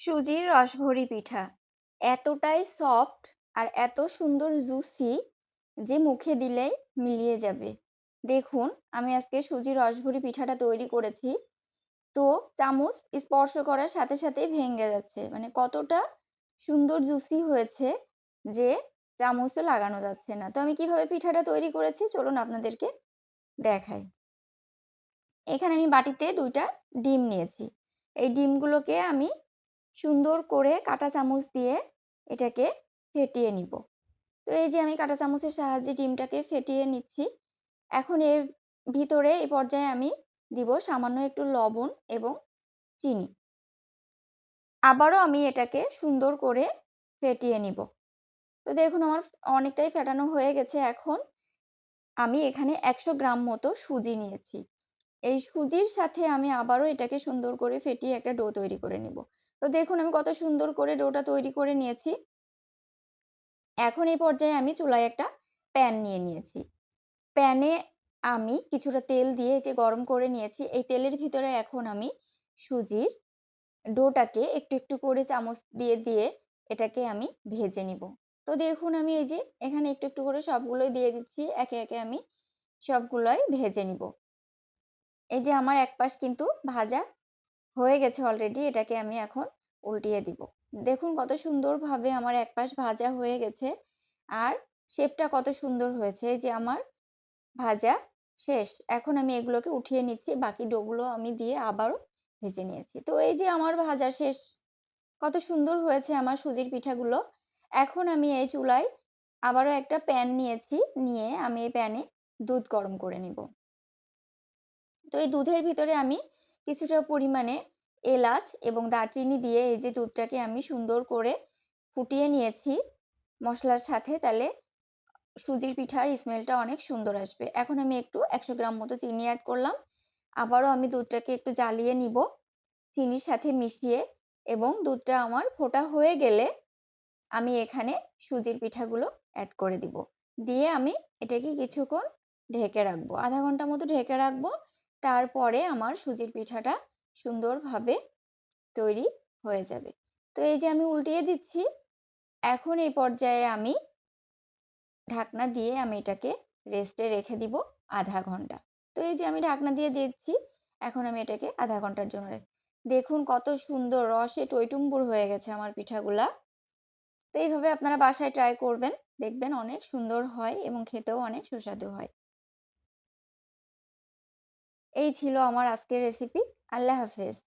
সুজির রসভরি পিঠা এতটাই সফট আর এত সুন্দর জুসি যে মুখে দিলেই মিলিয়ে যাবে। দেখুন, আমি আজকে সুজির রসভরি পিঠাটা তৈরি করেছি। তো চামচ স্পর্শ করার সাথে সাথেই ভেঙে যাচ্ছে। মানে কতটা সুন্দর জুসি হয়েছে যে চামচও লাগানো যাচ্ছে না। তো আমি কিভাবে পিঠাটা তৈরি করেছি চলুন আপনাদেরকে দেখাই। এখানে আমি বাটিতে ২ টা ডিম নিয়েছি। এই ডিমগুলোকে আমি সুন্দর করে কাঁটা চামচ দিয়ে এটাকে ফেটিয়ে নিব। তো এই যে আমি কাঁটা চামচের সাহায্যে ডিমটাকে ফেটিয়ে নিচ্ছি। এখন এর ভিতরে এই পর্যায়ে আমি দিব সামান্য একটু লবণ এবং চিনি। আবারও আমি এটাকে সুন্দর করে ফেটিয়ে নিব। তো দেখুন আমার অনেকটাই ফেটানো হয়ে গেছে। এখন আমি এখানে ১০০ গ্রাম মতো সুজি নিয়েছি। এই সুজির সাথে আমি আবারও এটাকে সুন্দর করে ফেটিয়ে একটা ডো তৈরি করে নিব। তো দেখুন আমি কত সুন্দর করে ডোটা তৈরি করে নিয়েছি। এখন এই পর্যায়ে আমি চুলায় একটা প্যান নিয়ে নিয়েছি। প্যানে আমি কিছুটা তেল দিয়ে যে গরম করে নিয়েছি, এই তেলের ভিতরে এখন আমি সুজির ডোটাকে একটু, একটু করে চামচ দিয়ে এটাকে আমি ভেজে নিব। তো দেখুন আমি এই যে এখানে একটু, একটু করে সবগুলোই দিয়ে দিচ্ছি। একে, একে আমি সবগুলোই ভেজে নিব। এই যে আমার এক পাশ কিন্তু ভাজা হয়ে গেছে অলরেডি। এটাকে আমি এখন উল্টিয়ে দিব। দেখুন কত সুন্দরভাবে আমার এক পাশ ভাজা হয়ে গেছে। আর শেপটা কত সুন্দর হয়েছে। এই যে আমার ভাজা শেষ। এখন আমি এগুলোকে উঠিয়ে নিচ্ছি। বাকি ডোগুলো আমি দিয়ে আবারও ভেজে নিয়েছি। তো এই যে আমার ভাজা শেষ। কত সুন্দর হয়েছে আমার সুজির পিঠাগুলো। এখন আমি এই চুলায় আবারও একটা প্যান নিয়েছি। নিয়ে আমি এই প্যানে দুধ গরম করে নিব। তো এই দুধের ভিতরে আমি কিছুটা পরিমাণে এলাচ এবং দারচিনি দিয়ে এই যে দুধটাকে আমি সুন্দর করে ফুটিয়ে নিয়েছি মসলার সাথে, তাহলে সুজির পিঠার স্মেলটা অনেক সুন্দর আসবে। এখন আমি একটু ১০০ গ্রাম মতো চিনি এড করলাম। আবারও আমি দুধটাকে একটু জ্বালিয়ে নিব চিনির সাথে মিশিয়ে, এবং দুধটা আমার ফোটা হয়ে গেলে আমি এখানে সুজির পিঠাগুলো এড করে দিব। দিয়ে আমি এটাকে কিছুক্ষণ ঢেকে রাখবো। ০.৫ ঘন্টা মতো ঢেকে রাখবো। তারপরে আমার সুজির পিঠাটা সুন্দরভাবে তৈরি হয়ে যাবে। তো এই যে আমি উল্টিয়ে দিচ্ছি। এখন এই পর্যায়ে আমি ঢাকনা দিয়ে আমি এটাকে রেস্টে রেখে দিব ০.৫ ঘন্টা। তো এই যে আমি ঢাকনা দিয়ে দিচ্ছি। এখন আমি এটাকে ০.৫ ঘন্টার জন্য দেখুন কত সুন্দর রসে টইটুম্বুর হয়ে গেছে আমার পিঠাগুলা। তো এইভাবে আপনারা বাসায় ট্রাই করবেন। দেখবেন অনেক সুন্দর হয় এবং খেতেও অনেক সুস্বাদু হয়। এই ছিল আমার আজকের রেসিপি। আল্লাহ হাফেজ।